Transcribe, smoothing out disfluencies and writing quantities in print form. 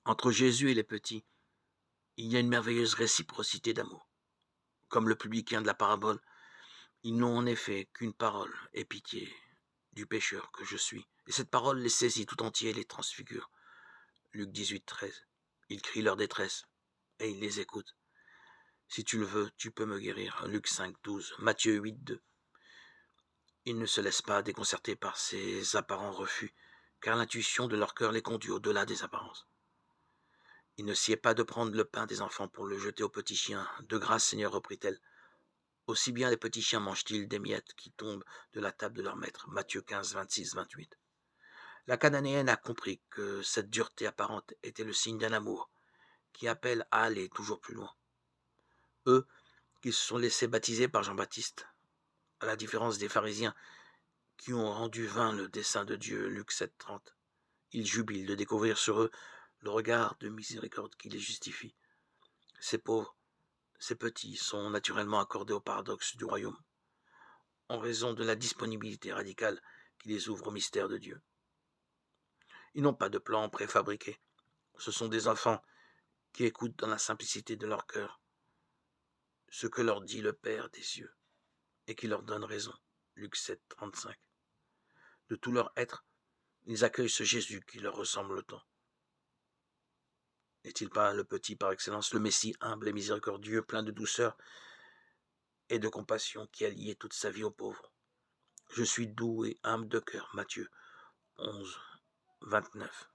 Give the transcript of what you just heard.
Entre Jésus et les petits, il y a une merveilleuse réciprocité d'amour. Comme le publicain de la parabole, ils n'ont en effet qu'une parole, et pitié du pécheur que je suis. Et cette parole les saisit tout entier et les transfigure. Luc 18, 13. Ils crient leur détresse, et il les écoute. Si tu le veux, tu peux me guérir. Luc 5, 12. Matthieu 8, 2. Ils ne se laissent pas déconcerter par ces apparents refus, car l'intuition de leur cœur les conduit au-delà des apparences. Il ne sied pas de prendre le pain des enfants pour le jeter aux petits chiens. De grâce, Seigneur, reprit-elle. Aussi bien les petits chiens mangent-ils des miettes qui tombent de la table de leur maître. Matthieu 15, 26, 28. La Cananéenne a compris que cette dureté apparente était le signe d'un amour qui appelle à aller toujours plus loin. Eux, qui se sont laissés baptiser par Jean-Baptiste, à la différence des pharisiens qui ont rendu vain le dessein de Dieu, Luc 7, 30. Ils jubilent de découvrir sur eux le regard de miséricorde qui les justifie. Ces pauvres, ces petits sont naturellement accordés au paradoxe du royaume, en raison de la disponibilité radicale qui les ouvre au mystère de Dieu. Ils n'ont pas de plan préfabriqué. Ce sont des enfants qui écoutent dans la simplicité de leur cœur ce que leur dit le Père des cieux et qui leur donne raison. Luc 7, 35. De tout leur être, ils accueillent ce Jésus qui leur ressemble tant. N'est-il pas le petit par excellence, le Messie humble et miséricordieux, plein de douceur et de compassion, qui a lié toute sa vie aux pauvres? Je suis doux et humble de cœur, Matthieu 11, 29.